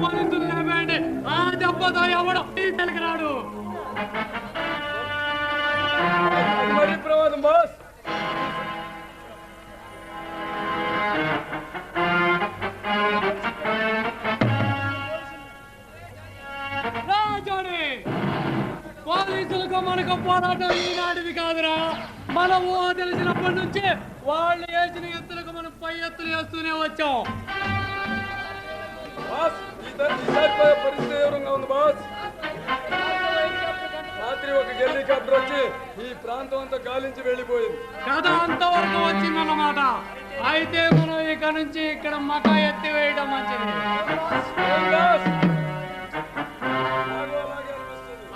పోలీసులు లేపండి. ఆ దెబ్బతో ఎవడు తెలికి రాడు. ప్రమాదం బాస్. రాజోడి పోలీసులకు మనకు పోరాటం ఈనాటిది కాదురా. మన ఊహ తెలిసినప్పటి నుంచి వాళ్ళు వేసిన ఎత్తులకు మనం పై ఎత్తులు వేస్తూనే వచ్చాం. పరిస్థితి తీవ్రంగా ఉంది బాస్. రాత్రి ఒక హెలికాప్టర్ వచ్చి ఈ ప్రాంతం అంతా గాలించి వెళ్ళిపోయింది. కథ అంతవరకు వచ్చిందన్నమాట. అయితే మనం ఇక నుంచి ఇక్కడ మకా ఎత్తి వేయడం మంచిది.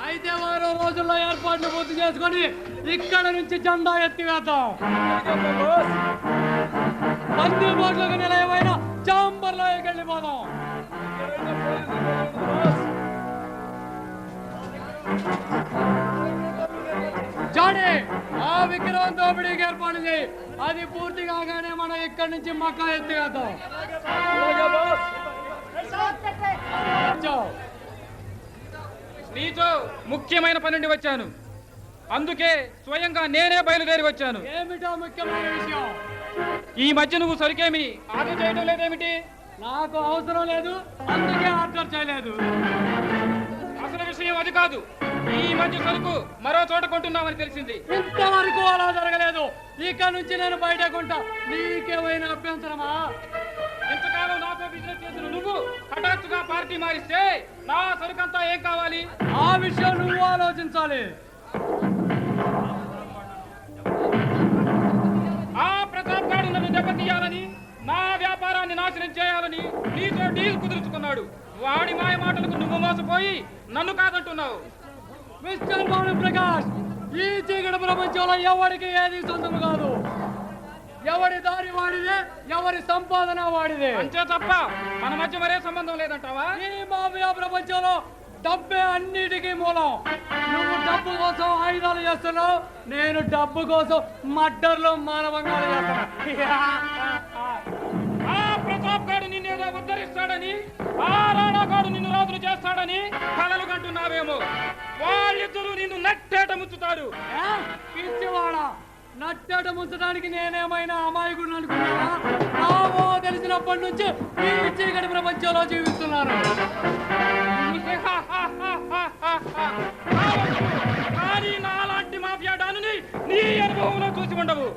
అయితే వారం రోజుల్లో ఏర్పాట్లు పూర్తి చేసుకొని ఇక్కడ నుంచి జెండా ఎత్తి వేద్దాం. బందీ బోట్లకు నిలయమైన చాంబర్లోకి వెళ్ళిపోదాం. జాడే ఆ విగ్రహం దోపిడీకి ఏర్పాటు చేయి. అది పూర్తి కాగానే మనం ఇక్కడి నుంచి మకా ఎత్తి వేద్దాం. నీతో ముఖ్యమైన పని నుండి వచ్చాను. అందుకే స్వయంగా నేనే బయలుదేరి వచ్చాను. ఏమిటో ముఖ్యమైన విషయం? ఈ మధ్య నువ్వు సరికేమి ఆర్డర్ చేయడం లేదేమిటి? నాకు అవసరం లేదు, అందుకే ఆర్డర్ చేయలేదు. అసలు విషయం అది కాదు. ఈ మధ్య సరుకు మరో చోట కొంటున్నామని తెలిసింది. ఇంతవరకు అలా జరగలేదు. ఇక నుంచి నేను బయట కొంటా. నీకేమైనా అభ్యంతరమా? ఇంతకాలం నాతో బిజినెస్ చేసిన నువ్వు హఠాత్తుగా పార్టీ మారిస్తే నా సరుకంతా ఏం కావాలి? ఆ విషయం నువ్వు ఆలోచించాలి. ఆ ప్రతాప్ గారు నన్ను దెబ్బతీయాలని, నా వ్యాపారాన్ని నాశనం చేయాలని నీతో డీల్ కుదుర్చుకున్నాడు. వాడి మాయ మాటలకు నువ్వు మోసపోయి నన్ను కాదంటున్నావు. మిస్టర్ భాను ప్రకాష్, ఈ చీకటి ప్రపంచంలో ఎవరికి ఏది సొంతం కాదు. ఎవరి దారి వాడిదే, ఎవరి సంపాదన వాడిదే. అంతే తప్ప మన మధ్య మరే సంబంధం లేదంటావా? ఈ మాఫియా ప్రపంచంలో డబ్బే అన్నిటికీ మూలం. నువ్వు డబ్బు కోసం ఆయుధాలు చేస్తున్నావు, నేను డబ్బు కోసం మర్డర్లు మానవంగాలు చేస్తున్నా. ఆ ప్రతాప్ గారు నిన్నేదో ఉద్ధరిస్తాడని, ఆ రాణాగాడు నిన్ను రాజులు చేస్తాడని కలలు కంటున్నావేమో. వాళ్ళిద్దరూ నిన్ను నట్టేట ముచ్చుతారు. పిచ్చివాడా, నట్టేట ముంచడానికి నేనేమైనా అమాయకుడిని అనుకున్నావా? నావో తెలిసినప్పటి నుంచి ఈ చీకటి ప్రపంచంలో జీవిస్తున్నాను. కానీ నాలాంటి మాఫియా డానుని నీ అనుభవంలో చూసి ఉండవు.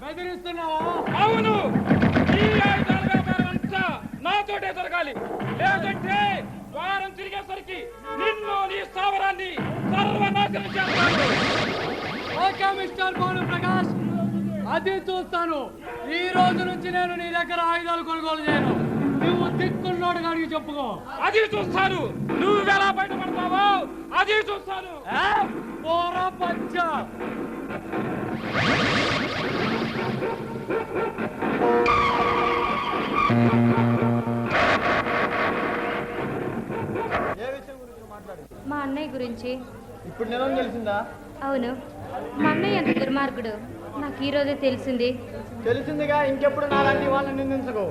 బెదిరిస్తున్నావా? అవును, ఈ ఆయుధాల వ్యాపారం అంతా నాతోటే జరగాలి. లేదంటే వారం తిరిగేసరికి నిన్ను నీ స్థావరాన్ని సర్వనాశనం చేస్తాను. ఓకే మిస్టర్ భాను ప్రకాష్, అది చూస్తాను. ఈ రోజు నుంచి నేను నీ దగ్గర ఆయుధాలు కొనుగోలు చేయను. నువ్వు దిక్కున్నోడు కాడికి చెప్పుకో. అది చూస్తాను. నువ్వెలా బయటపడతావో అది చూస్తాను. పోరా పచ్చ. మా అన్నయ్య గురించి. ఇప్పుడు నిజం తెలిసిందా? అవును, మా అన్నయ్య ఎంత దుర్మార్గుడు నాకు ఈ రోజే తెలిసింది. తెలిసిందిగా, ఇంకెప్పుడు నాలాంటి వాళ్ళని నిందించకు.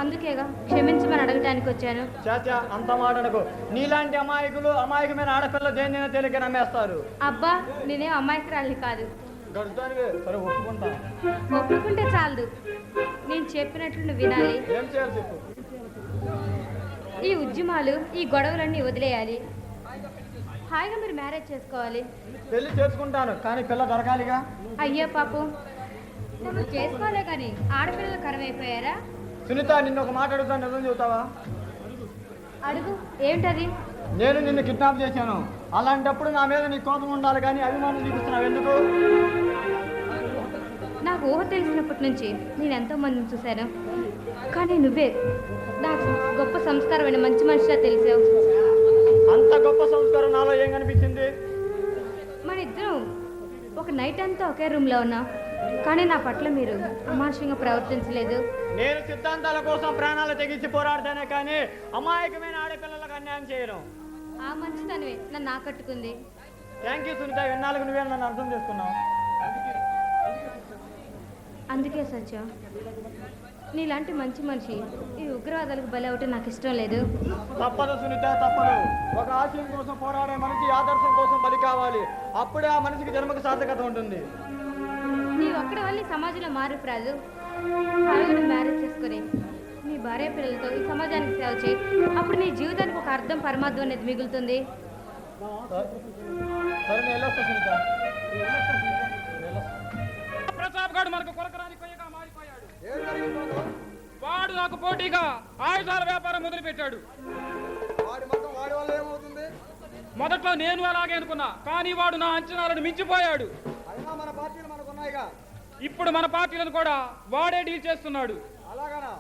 అందుకేగా క్షమించమని అడగటానికి వచ్చాను. చాచా, అంత మాటనకు. నీలాంటి అమాయకులు, అమాయకమైన ఆడపిల్ల దేన్నైనా తేలిక నమ్మేస్తారు. అబ్బా, నేనేం అమాయకురాలిని కాదు. గడుతానికి సరే ఒప్పుకుంటా. ఒప్పుకుంటే చాలదు, నేను చెప్పినట్లు నువ్వు వినాలి. ఏం చేయాలి చెప్పు. ఈ ఉద్యమాలు, ఈ గొడవలన్నీ వదిలేయాలి. హాయిగా మీరు మ్యారేజ్ చేసుకోవాలి. పెళ్లి చేసుకుంటాను, కానీ పిల్ల దొరకాలిగా. అయ్యో పాపం, నువ్వు చేసుకోలే కానీ ఆడపిల్లలు కరమైపోయారా? సునీత, నిన్ను ఒక మాట అడుగుతాను, నిజం చెబుతావా? అడుగు. ఏమిటది? నేను నిన్ను కిడ్నాప్ చేశాను. అలాంటప్పుడు నా మీద నీ కోపం ఉండాలి, కానీ అభిమానం చూపిస్తున్నావు ఎందుకు? నాకు ఊహ తెలిసినప్పటి నుంచి నేను ఎంతో మందిని చూశాను, కానీ నువ్వే నాకు గొప్ప సంస్కారమైన మంచి మనిషిలా తెలిసావు. అంత గొప్ప సంస్కారం నాలో ఏం కనిపించింది? మన ఇద్దరం ఒక నైట్ అంతా ఒకే రూమ్లో ఉన్నాం, కానీ నా పట్ల మీరు అమానుషంగా ప్రవర్తించలేదు. నేను సిద్ధాంతాల కోసం ప్రాణాలు తెగించి పోరాడతానే, కానీ అమాయకమైన ఆడపిల్లలకు అన్యాయం చేయను. ఆ మంచితనమే నన్ను ఆకట్టుకుంది. థ్యాంక్ యూ సునీత, ఎన్నాళ్ళకు నువ్వే నన్ను అర్థం చేసుకున్నావు. అందుకే సత్యం, నీలాంటి మంచి మనిషి ఈ ఉగ్రవాదాలకు బలి అవటం నాకు ఇష్టం లేదు. తప్పదు సునీత, తప్పదు. ఒక ఆశయం కోసం పోరాడే మనిషి ఆదర్శం కోసం బలి కావాలి. అప్పుడే ఆ మనిషికి జన్మకు సార్థకత ఉంటుంది. నీ ఒక్కడి వల్ల ఈ సమాజంలో మార్పు రాదు. అలాగే మ్యారేజ్ చేసుకుని నీ భార్య పిల్లలతో ఈ సమాజానికి సేవ చేయి. అప్పుడు నీ జీవితానికి ఒక అర్థం పరమార్థం అనేది మిగులుతుంది. సరే నేను వెళ్ళొస్తా సునీత. ప్రతాప్ గారు మనకు కొలకరాని కొయ్యగా మారిపోయాడు. ఏం జరిగిందో వాడు నాకు పోటీగా ఆయుధాల వ్యాపారం మొదలు పెట్టాడు. వాడి మొత్తం వాడి వల్ల ఏమవుతుంది? మొదట్లో నేను అలాగే అనుకున్నా, కానీ వాడు నా అంచనాలను మించిపోయాడు. అయినా మన పార్టీలు మనకున్నాయిగా. ఇప్పుడు మన పార్టీలను కూడా వాడే డీల్ చేస్తున్నాడు. అలాగనా?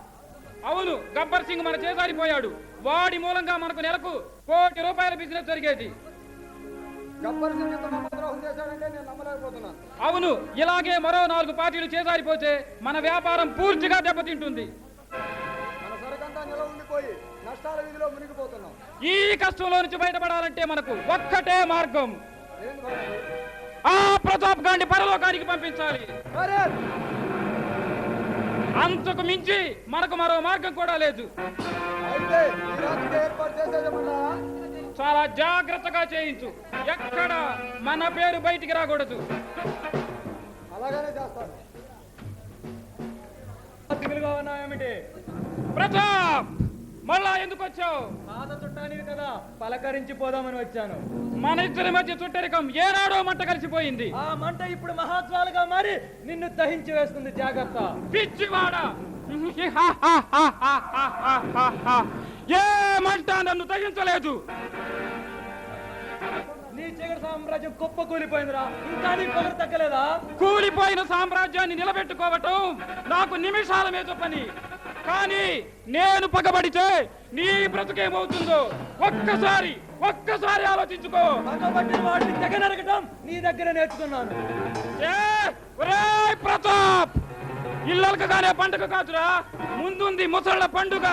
అవును, గబ్బర్ సింగ్ మన చేసారిపోయాడు. వాడి మూలంగా మనకు నెలకు ₹1 కోటి బిజినెస్ జరిగేది. గబ్బర్ సింగ్ ఇంత నమ్మద్రోహం చేశాడంటే నేను నమ్మలేకపోతున్నాను. అవును, ఇలాగే మరో 4 పార్టీలు చేసారిపోతే మన వ్యాపారం పూర్తిగా దెబ్బతింటుంది. మన సరుకంతా నిలవ ఉండిపోయి నష్టాల వీధిలో మునిగిపోతున్నాం. ఈ కష్టంలో నుంచి బయటపడాలంటే మనకు ఒక్కటే మార్గం. ఏంది బాబు? ఆ ప్రతాప్ గారిని పరలోకానికి పంపించాలి. అరే! అంతకు మించి మనకు మరో మార్గం కూడా లేదు. అయితే ఈ రాత్రికి ఏర్పాటు చేసేదేమన్నారా? చాలా జాగ్రత్తగా చేయించు. ఎక్కడ మన పేరు బయటికి రాకూడదు. అలాగనే చేస్తాను. దిగులుగా ఉన్నాయేమిటి? ప్రతాప్, మళ్ళా ఎందుకు వచ్చావు? పాత చుట్టానికి కదా పలకరించి పోదామని వచ్చాను. మన ఇద్దరి మధ్య చుట్టరికం ఏనాడో మంట కలిసిపోయింది. ఆ మంట ఇప్పుడు మహాజ్వాలుగా మారి నిన్ను దహించి వేస్తుంది. జాగ్రత్త. పిచ్చివాడా! ఏ మంట నన్ను దహించలేదు. నీ చీకటి సామ్రాజ్యం కుప్ప కూలిపోయిందిరా. ఇంకా నీ పొగరు తగ్గలేదా? కూలిపోయిన సామ్రాజ్యాన్ని నిలబెట్టుకోవటం నాకు నిమిషాల మీద పని. కానీ నేను పగబడితే నీ బ్రతుకేమవుతుందో ఒక్కసారి ఆలోచించుకో. పగబట్టిన వాడిని తెగ నరకటం నీ దగ్గర నేర్చుకున్నాను. ఒరేయ్ ప్రతాప్, ఇళ్ళకగానే పండుగ కాదురా, ముందుంది ముసళ్ళ పండుగ.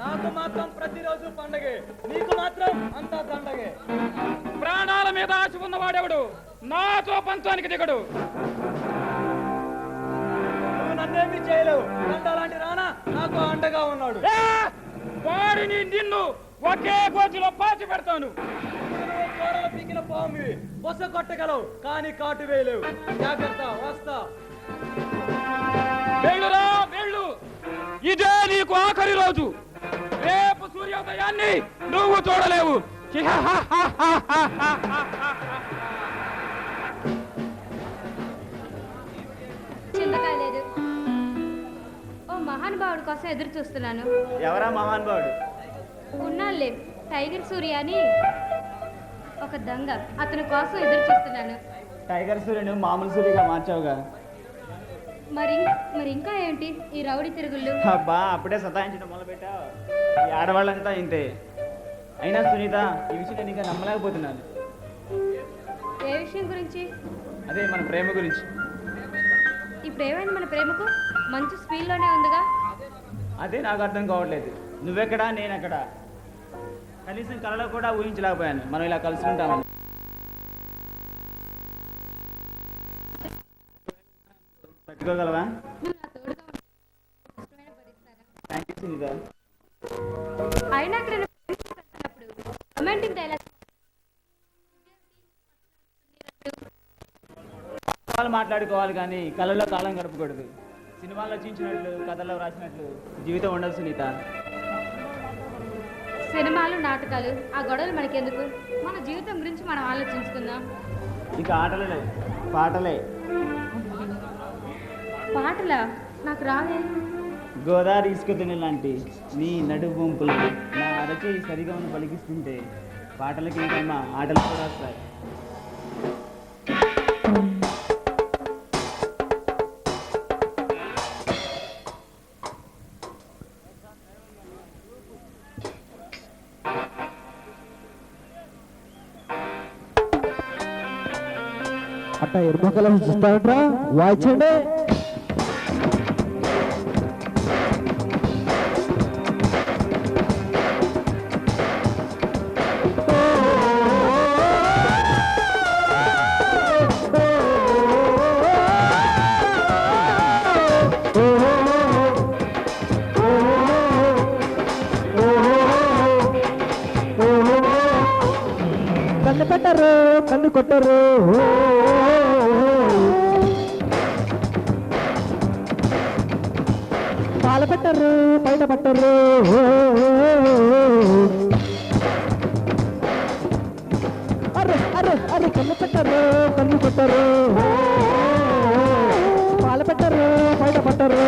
నాకు మాత్రం ప్రతిరోజు పండగే, నీకు మాత్రం అంతా దండగే. ప్రాణాల మీద ఆశ ఉన్నవాడెవడు నాతో పంచానికి దిగడు. నువ్వు నన్నేమీ చేయలేవు. అలాంటి రానా నాకు అండగా ఉన్నాడు. వాడిని నిన్ను ఒకే గోతిలో పాతి పెడతాను. కూరలు పీకిన పాము బొస కొట్టగలవు, కానీ కాటు వేయలేవు. జాగ్రత్త, వస్తా. వెళ్ళురా వెళ్ళు, ఇదే నీకు ఆఖరి రోజు. రేపు సూర్యోదయాన్ని నువ్వు చూడలేవు. చింతకాయ లేదు. ఓ మహానుభావుడి కోసం ఎదురు చూస్తున్నాను. ఎవరా మహానుభావుడు? ఉన్నాళ్ళే, టైగర్ సూర్య అని ఒక దొంగ. అతని కోసం ఎదురు చూస్తున్నాను. టైగర్ సూర్యుని మామూలు సూర్యుగా మార్చావుగా. మరి ఇంకా ఏంటి ఈ రౌడీ తిరుగుళ్ళు? అబ్బా, అప్పుడే సతాయించడం మొదలుపెట్టావు. ఈ ఆడవాళ్ళంతా ఇంతే. అయినా సునీత, ఈ విషయం నేను ఇంకా నమ్మలేకపోతున్నాను. ఏ విషయం గురించి? అదే మన ప్రేమ గురించి. ఇప్పుడు ఏమైంది మన ప్రేమకు? మంచి స్పీడ్లోనే ఉందిగా. అదే నాకు అర్థం కావట్లేదు. నువ్వెక్కడా, నేనెక్కడా? కనీసం కళలో కూడా ఊహించలేకపోయాను మనం ఇలా కలుసుకుంటామని. పెట్టుకోగలవా? నువ్వు నా తోడుగా ఉంటే ఇష్టమైన భరిస్తాను. Thank you Sunitha. అయినా అక్కడ నువ్వు ప్రేమిస్తున్నప్పుడు రొమాంటిక్ డైలాగ్ సినిమాలు మాట్లాడుకోవాలి కానీ కళలో కాలం గడపకూడదు. సినిమాల్లో చూపించినట్లు, కథల్లో రాసినట్లు జీవితం ఉండదు సునీత. సినిమాలు, నాటకాలు, ఆ గొడవలు మనకెందుకు? మన జీవితం గురించి మనం ఆలోచించుకుందాం. ఇంకా ఆటలే లేవు, పాటలే. పాటలా? నాకు రావే. గోదావరి ఇసుకతుని లాంటి నీ నడుము వంపులు నా అరచేయి సరిగా ఉన్న పలికిస్తుంటే పాటలకి ఇంకమ్మా ఆటలు కూడా వస్తాయి. అట్ట ఎరుమకలం చూస్తాడరా వాచండి. ఓ పెట్టరు కన్ను కొట్టరు పాల పెట్టరు బయట పట్టరు అరే అరే అరే కన్ను పెట్టరు కన్ను కొట్టరు పాల పెట్టరు బయట పట్టరు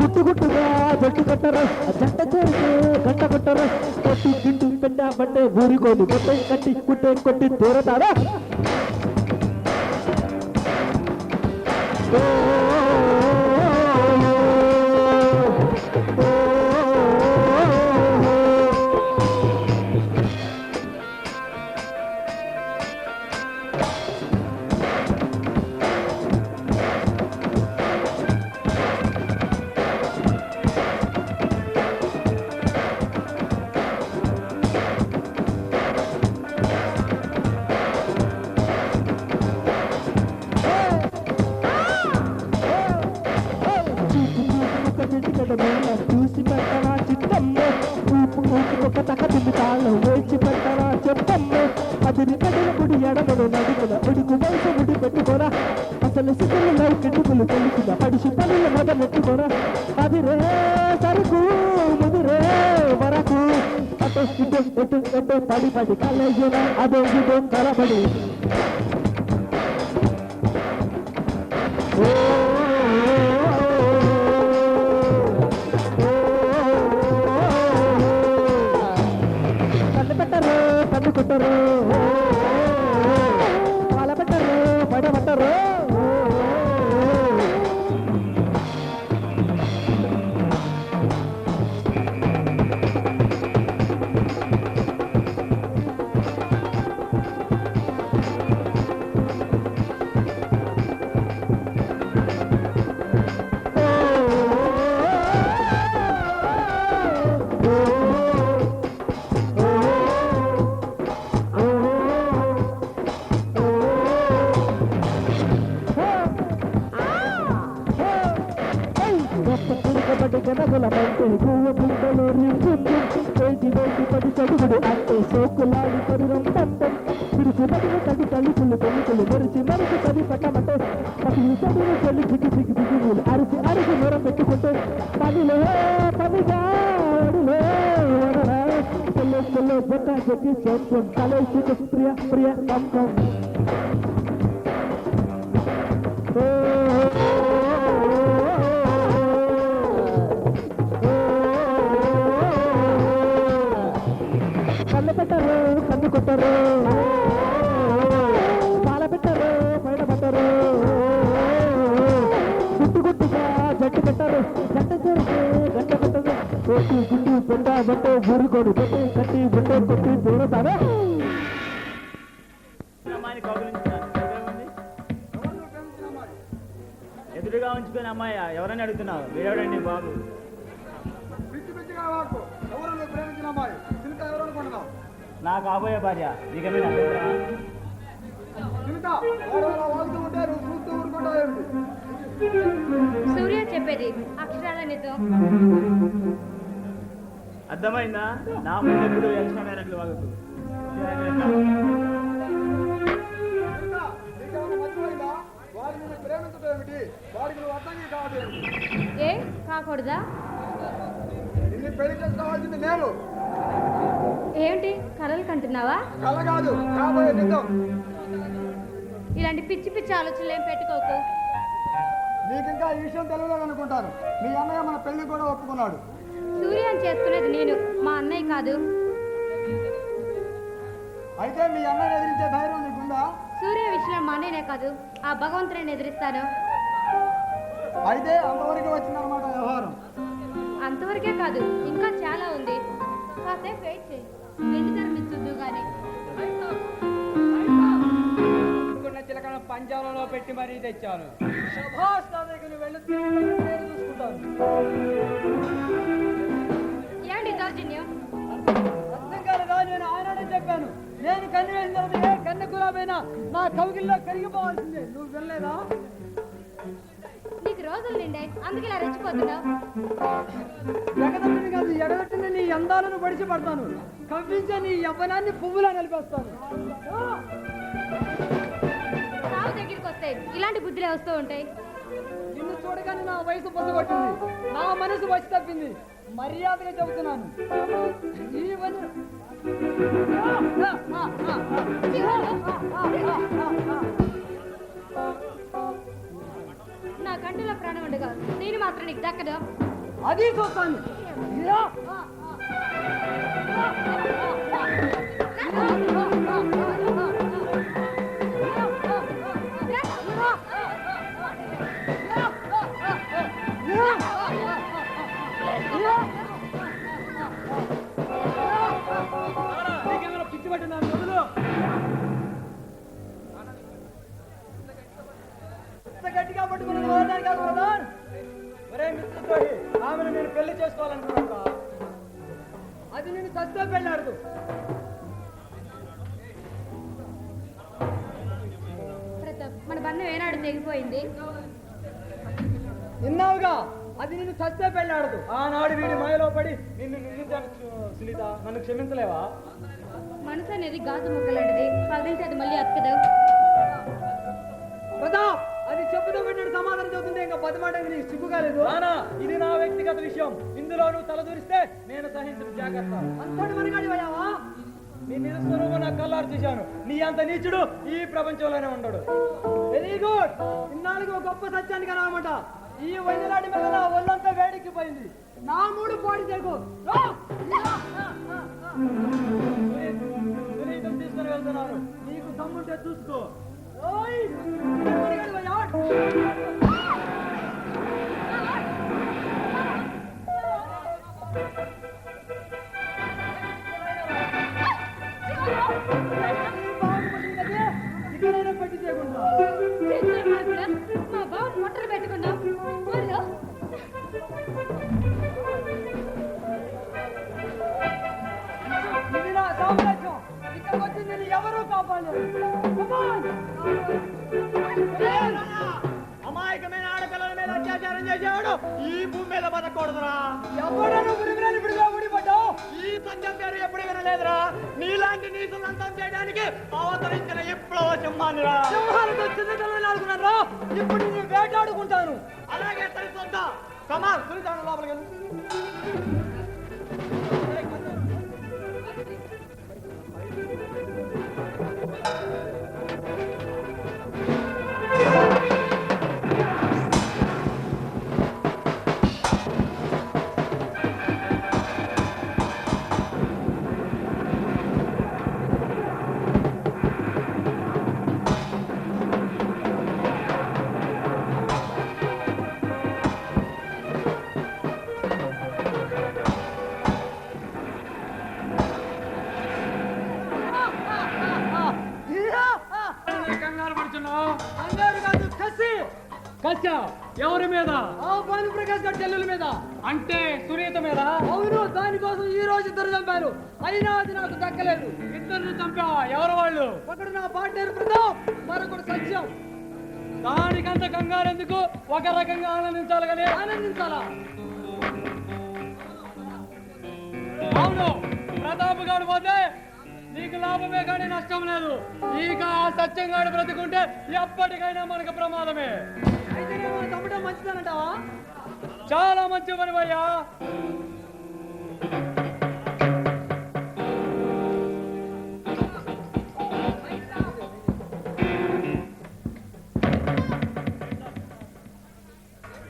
గుట్టు గుట్టుగా జట్టు కట్టరు జంట చేసి గంట కొట్టరు కొట్టి గింటు పెట్ట బట్టే ఊరికోని కొట్టే కట్టి కుట్టే కొట్టి తీరతారా చూసి పెట్టరా చిట్టమ్మే ఊపు ఊపు ఒక తక తిమ్మితాళ్ళు వేచి పెట్టరా చెప్పమ్మే అదిని కడిన గుడి ఎడమను నడుమున ఉడుకు వయసు ముడి పెట్టుకోరా అసలు సిగ్గులు కిటుకులు తెలుసుగా పడిసి పనుల మొద నెట్టుకోరా అది రే సరుకు ముదిరే వరకు అటు ఇటు ఎటు ఎటు పడి పడి కలేజున అదో ఇదో కలబడి కన్ను కొట్టరు పాల పెట్టరు బయట పట్టరు గనగల పంటే గువ్వ గుండెలో రింగుంది వేటి వేటి పడి చదువుడు అంటే సోకులాడి పరురం తంతం తిరుగు నడిన తడి తలుపులు తలుపులు మెరిచి మరిచి తడి పట్టమంటే పది చదువు చెల్లి దిగి దిగి దిగులు అరిచి అరిచి మొర పెట్టుకుంటే పనిలో పనిగా అడిలో చెల్లె చెల్లె బొట్ట చెట్టి సోపు కలేసి ప్రియ ప్రియ పంపం కన్ను పెట్టరు కన్ను కొట్టరు పాల పెట్టరు బయట పట్టరు గుట్టు గుట్టుగా జట్టు పెట్టరు జట్ట చేసి గంట పెట్టరు కొట్టి గుడ్డు పెండ బట్టే ఊరుకోడు పెట్టి కట్టి బుట్టే కొట్టి దూరతారా ఎదురుగా ఉంచుకొని అమ్మాయి ఎవరని అడుగుతున్నావు వీడెవడండి బాబు నా కాబోయే భార్య నీకేమైనా సూర్య చెప్పేది అక్షరాల నిజం. అర్థమైందా? నా ముందు ఎప్పుడు ఎక్స్ట్రా మ్యారేజ్లు వాగదు. ఏ కాకూడదా? ఏమిటి కలలు కంటున్నావా? కల కాదు, కాబోయే నిజం. ఇలాంటి పిచ్చి పిచ్చి ఆలోచనలు ఏం పెట్టుకోకు. నీకు ఇంకా ఈ విషయం తెలియలేదు అనుకుంటాను. మీ అన్నయ్య మన పెళ్లి కూడా ఒప్పుకున్నాడు. సూర్యని చేసుకునేది నేను, మా అన్నయ్య కాదు. అయితే మీ అన్నయ్య ఎదిరించే ధైర్యం నీకుందా? సూర్య విషయంలో మా అన్నయ్యనే కాదు, ఆ భగవంతుని ఎదిరిస్తాను. అయితే అంతవరకు వచ్చిందన్నమాట వ్యవహారం. అంతవరకే కాదు, ఇంకా చాలా ఉంది. కాసేపు వెయిట్ చేయి, ఎందుకు కానీ. చిలకను పంజాలలో పెట్టి మరీ తెచ్చాను. ఏంటి దౌర్జన్యం? అర్థం కాలేదా? నేను ఆనాడే చెప్పాను, నేను కన్ను వేసిన తర్వాత ఏ కన్ను గులాబైనా నా కౌగిల్లో కరిగిపోవాల్సిందే. నువ్వు వినలేదా? నీకు రోజులు నిండాయి, అందుకే ఇలా రెచ్చిపోతున్నావు. ఎగదొట్టిన కాదు, ఎగదొట్టిన నీ అందాలను పడిచి పడతాను, కవ్వించే నీ యవ్వనాన్ని పువ్వులా నిలిపేస్తాను. సాగు దగ్గరికి వస్తే ఇలాంటి బుద్ధులే వస్తూ ఉంటాయి. నిన్ను చూడగానే నా వయసు పొందగొట్టింది, నా మనసు వచ్చి తప్పింది. మర్యాదగా చెబుతున్నాను, ఈ నా కంటిలో ప్రాణం ఉండగా నేను మాత్రం నీకు దక్కదు. అది చూస్తాను. పిచ్చి పట్టినాను మొదలు గట్టిగా పట్టుకున్నది వదలడానికి కాదు బ్రదర్. ఒరే మిత్రుతోటి ఆమెను నేను పెళ్లి చేసుకోవాలనుకున్నా, అది నేను చస్తే పెళ్ళాడదు. ప్రతాప్, మన బంధం ఏనాడు తెగిపోయింది. విన్నావుగా, అది నిన్ను చస్తే పెళ్ళాడదు. ఆనాడు వీడి మాయలో పడి నిన్ను నిందించాను సునీత, నన్ను క్షమించలేవా? మనసు అనేది గాజు ముక్కలాంటిది, పగిలితే అది మళ్ళీ అతకదు. ప్రతాప్, అది చెప్పుతో పెట్టిన సమాధానం చెబుతుంటే ఇంకా పది మాట నీకు సిగ్గుగా లేదు. ఇది నా వ్యక్తిగత విషయం, ఇందులో నువ్వు తలదూరిస్తే నేను సహించిన జాగ్రత్త. అంతటి మనగాడి పోయావా? నీ నిజస్వరూపం నాకు కల్లారు చూశాను. నీ అంత నీచుడు ఈ ప్రపంచంలోనే ఉండడు. Very good. ఇన్నాళ్ళకి ఒక గొప్ప సత్యానికి అనమాట, ఈ వైద్యలాడి మీద నా ఒళ్ళంతా వేడెక్కిపోయింది. నా మూడు పాడి తెగు సునీతం తీసుకుని వెళ్తున్నాను, నీకు దమ్ముంటే చూసుకో. ఓయ్, మనగాడి పోయా? ఇక్కడైనా పట్టి చేయకుండా మా బావ మొట్టలు పెట్టుకున్నాం. ఇది నా సామ్రాజ్యం, ఇక్కడికి వచ్చి నేను ఎవరూ కాపాడలేరు. అమాయకమైన ఆడపిల్లల మీద అత్యాచారం చేసేవాడు ఈ భూమి మీద బతకూడదురా. ఎవడను ఊడిపడ్డావు, ఈ సంజం పేరు ఎప్పుడు వినలేదురా. నీలాంటి నీతులు అంతం చేయడానికి అవతరించిన విప్లవ సింహానిరా. సింహాలతో చిన్నతనం ఆడుకున్నారా, ఇప్పుడు నేను వేటాడుకుంటాను. అలాగే సరిపోద్దా కమాల్ సునీతాను లోపలికి వెళ్ళు. కంగారు పడుతున్నావు? అందరు కాదు, కసి. కచ్చ ఎవరి మీద? ఆ భానుప్రకాష్ గారి చెల్లెల మీద. అంటే సునీత మీద? అవును, దానికోసం ఈ రోజు ఇద్దరు చంపారు, అయినా అది నాకు దక్కలేదు. ఇద్దరిని చంపావా? ఎవరు వాళ్ళు? ఒకడు నా పార్ట్నర్ ప్రతాప్, మరొకడు సత్యం. దానికంత కంగారు ఎందుకు? ఒక రకంగా ఆనందించాలి కానీ. ఆనందించాలా? అవును, ప్రతాప్ గారు పోతే నీకు లాభమే కానీ నష్టం లేదు. ఇక ఆ సత్యంగాడు బ్రతికుంటే ఎప్పటికైనా మనకు ప్రమాదమే. అయితే నేను చంపడం మంచిదనంటావా? చాలా మంచి పని భయ్యా.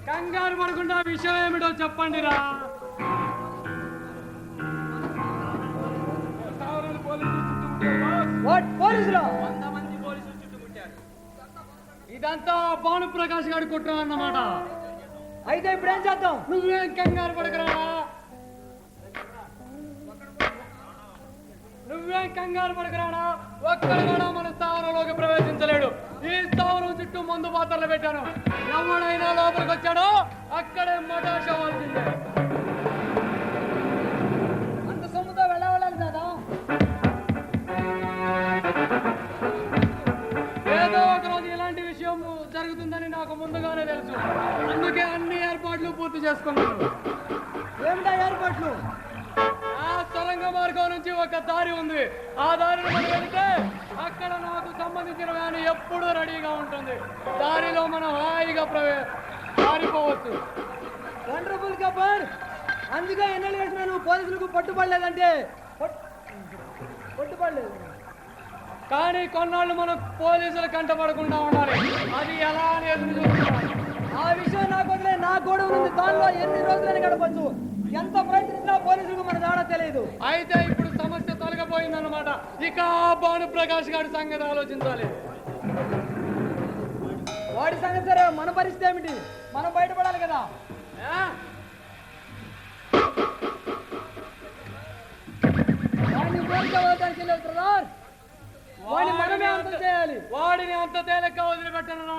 కంగారు పడకుండా విషయం ఏమిటో చెప్పండిరా. వాట్ పోలీసులు? ఇదంతా భానుప్రకాష్ గారి కుట్ర అన్నమాట. అయితే ఇప్పుడు ఏం చేద్దాం? నువ్వేం కంగారు పడకరా, నువ్వేం కంగారు పడకరాడా. ఒక్కడు కూడా మన స్థావరంలోకి ప్రవేశించలేడు. ఈ స్థావరం చుట్టూ మందు పాత్రలు పెట్టాను. ఎవడైనా లోపలికి వచ్చాడో అక్కడే మటాష్ అవ్వాల్సిందే. అంత సొమ్ముతో వెళ్ళాలి కదా. ఏదో ఒక రోజు ఇలాంటి విషయం జరుగుతుందని నాకు ముందుగానే తెలుసు. అందుకే ఏమిటా ఏర్పాట్లు? ఆ సొరంగ మార్గం నుంచి ఒక దారి ఉంది. ఆ దారిని మనం వెళితే అక్కడ నాకు సంబంధించిన వ్యాన్ ఎప్పుడూ రెడీగా ఉంటుంది. దారిలో మనం హాయిగా పారిపోవచ్చు. వండర్ఫుల్ కబర్. అందుకే ఎన్నెలు వేసినా నువ్వు పోలీసులకు పట్టుబడలేదంటే పట్టుబడలేదు. కానీ కొన్నాళ్ళు మనం పోలీసుల కంట పడకుండా ఉండాలి. అది ఎలా అని ఎదురు చూస్తున్నాను. ఆ విషయం నాకు వదిలే. నా గొడవ ఉంది. దానిలో ఎన్ని రోజులని గడపచ్చు. ఎంత ప్రయత్నించినా పోలీసులకు మన దాడ తెలియదు. అయితే ఇప్పుడు సమస్య తొలగిపోయిందన్నమాట. ఇక భానుప్రకాష్ గారి సంగతి ఆలోచించాలి. వాడి సంగతి సరే, మన పరిస్థితి ఏమిటి? మనం బయటపడాలి కదా. వాడిని మనమే అంతం చేయాలి. వాడిని అంత తేలిక వదిలిపెట్టను.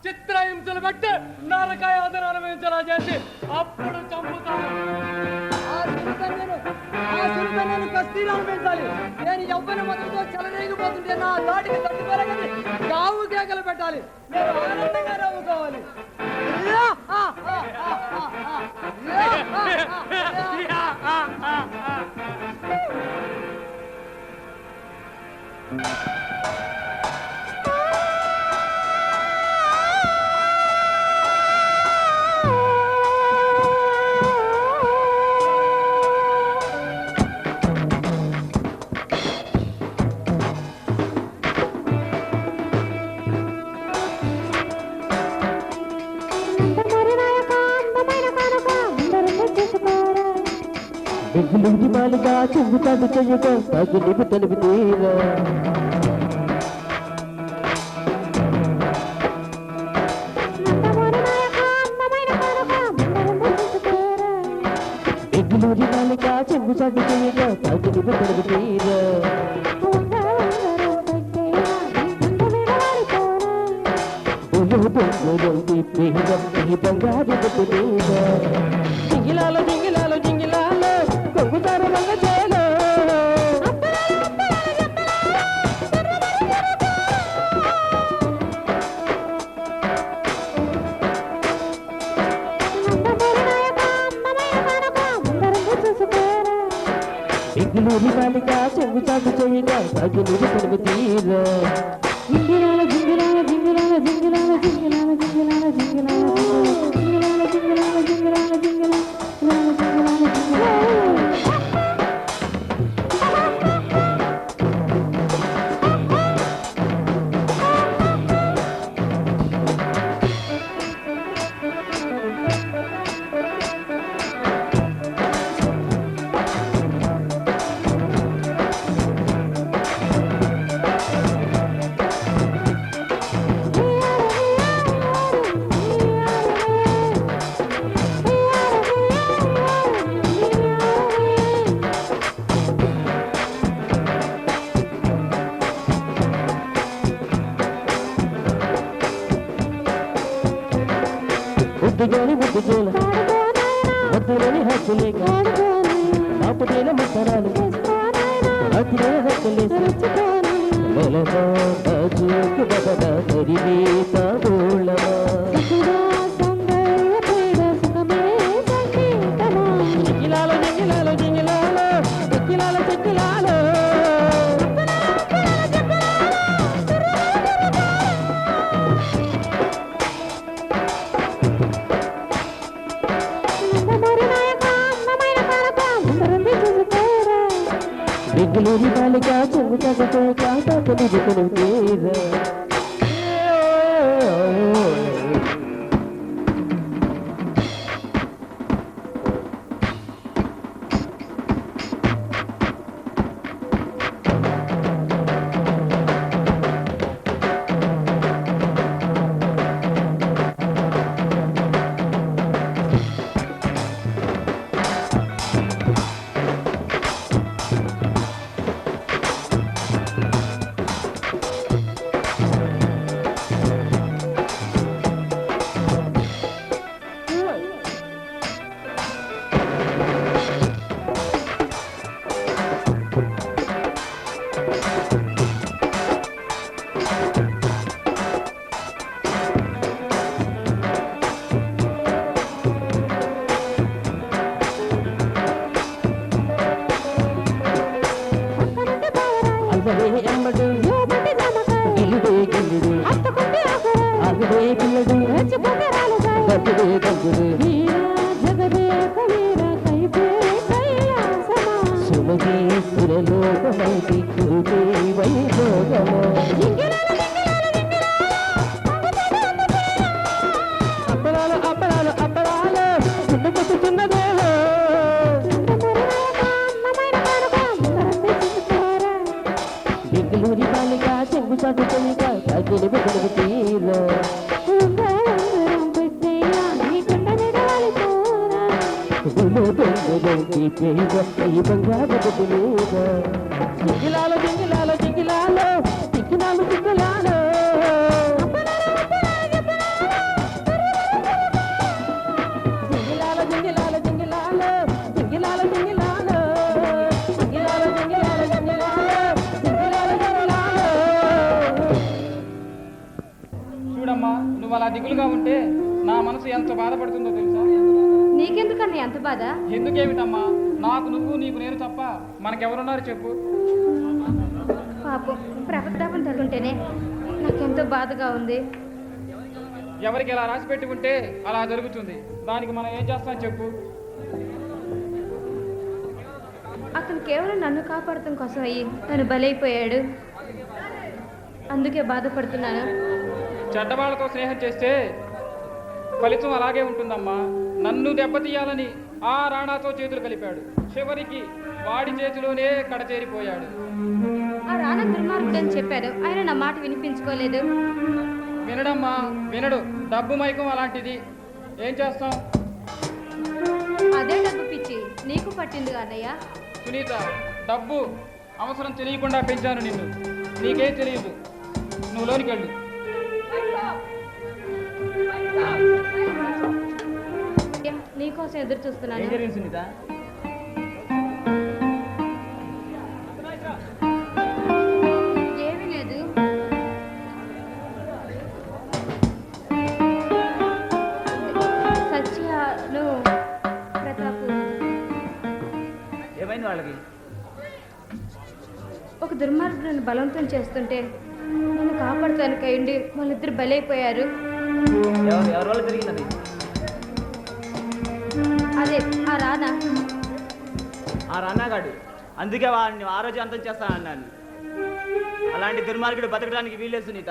చిత్రహింసలు పెట్టి నరకాయాతన అనుభవించేలా చేసి అప్పుడు చంపుతాను. నేను కస్తీలు అనిపించాలి. నేను ఎవ్వరి మొదటితో చెలరేగిపోతుంటే నా దాటికి తట్టుకోలేకని గావు కేకలు పెట్టాలి. నేను ఆనందంగా నవ్వుకోవాలి. బిగులుడి బాలిగా చెబుతాడు చెయ్యగా తాగి నీకు తెలివి తీరా బిగులుడి బాలిగా చెబుతాడు చెయ్యగా తాగి నీకు తెలివి తీరా బంగారు జింగిలాలో జింగిలాలో జింగిలాలో కొగుతారు రంగ చేలో బిగులూరి బాలిక చెబుతాడు చెయ్యగా సాగి నీరు కొడుకు తీరా జింగిలాల జింగిలాల జింగిలాల జింగిలాల జింగిలాల జింగిలాల జింగిలాల జింగిలాల జింగిలాల జింగిలాల జింగిలాల ముద్దులోని ముద్దుజోల ముద్దులోని హక్కులేక ఆపుదేల ముద్దరాలు అతిలో హక్కులేసి నెలమా చూకు బదన తరివేత బోళమా జింగిలాలో జింగిలాలో జింగిలాలో చెక్కిలాలో చెక్కిలాలో బిగులూరి బాలిక చెబుతాడు కాట తెలుగుకుని తీరా ఈ బంగారు మీద జింగిలాలో జింగిలాలో జింగిలాలో జింగిలాలు జింగిలాలో జింగిలాలో జింగిలాలో జింగిలాలో జింగిలాలో జింగిలాలో జింగిలాలో జింగిలాలో జింగిలాలో జింగిలాలో జింగిలాలో. చూడమ్మా నువ్వు అలా దిగులుగా ఉంటే నా మనసు ఎంత బాధపడుతుందో తెలుసా? నీకెందుకన్నా ఎంత బాధ? ఎందుకేమిటమ్మా, నాకు నువ్వు నీకు నేను తప్ప మనకెవరున్నారు చెప్పు? పాపం ప్రపతాపం తలుంటేనే నాకెంతో బాధగా ఉంది. ఎవరికి ఎలా రాసి పెట్టి ఉంటే అలా జరుగుతుంది. దానికి మనం ఏం చేస్తాం చెప్పు? అతను కేవలం నన్ను కాపాడటం కోసం అయ్యి తను బలైపోయాడు. అందుకే బాధపడుతున్నాను. చెడ్డవాళ్లతో స్నేహం చేస్తే ఫలితం అలాగే ఉంటుందమ్మా. నన్ను దెబ్బతీయాలని ఆ రాణాతో చేతులు కలిపాడు. చివరికి వాడి చేతిలోనే కడచేరిపోయాడు. ఆ రాణా దుర్మార్గుడని చెప్పారు, ఆయన నా మాట వినిపించుకోలేదు. వినడమ్మా వినడు. డబ్బు మైకం అలాంటిది. ఏం చేస్తాం? అదే డబ్బు పిచ్చి నీకు పట్టిందిగా అన్నయ్య. సునీత, డబ్బు అవసరం తెలియకుండా పెంచాను నిన్ను. నీకేం తెలియదు. నువ్వు లోనికి వెళ్ళు. నీకోసం ఎదురు చూస్తున్నాను. ఏం జరిగింది సునీత? ఏమీ లేదు. సత్యను ప్రతాప్ ఏమైంది వాళ్ళకి? ఒక దుర్మార్గులను బలవంతం చేస్తుంటే నన్ను కాపాడుతానికి అయ్యండి వాళ్ళిద్దరు బలైపోయారు. ఎవరి వల్ల జరిగిందని? అదే ఆ రానా. ఆ రానాగాడు. అందుకే వాడిని ఆ రోజు అంతం చేస్తానన్నాను. అలాంటి దుర్మార్గుడు బతకడానికి వీల్లేదు సునీత.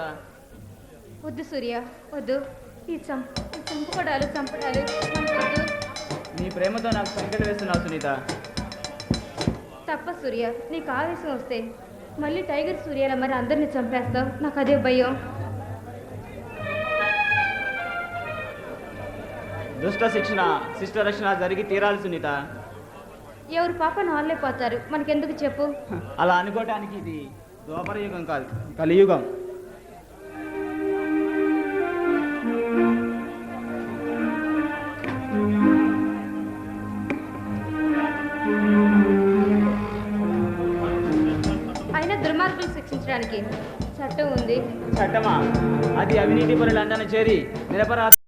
వద్దు సూర్య వద్దు. ఈ చంపడాలు మనకొద్దు. నీ ప్రేమతో నాకు సంకట వేస్తున్నావు సునీత. తప్ప సూర్య, నీకు ఆవేశం వస్తే మళ్ళీ టైగర్ సూర్యలా మరి అందరిని చంపేస్తావు. నాకు అదే భయం. దుష్ట శిక్షణ శిష్ట రక్షణ జరిగి తీరాలి సునీత. ఎవరు పాపను వాళ్ళే పోతారు, మనకెందుకు చెప్పు? అలా అనుకోవటానికి ఇది ద్వాపర యుగం కాదు, కలియుగం. అయినా దుర్మార్గులు శిక్షించడానికి చట్టం ఉంది. చట్టమా? అది అవినీతి పరులందరినీ చేరి నిరపరాధ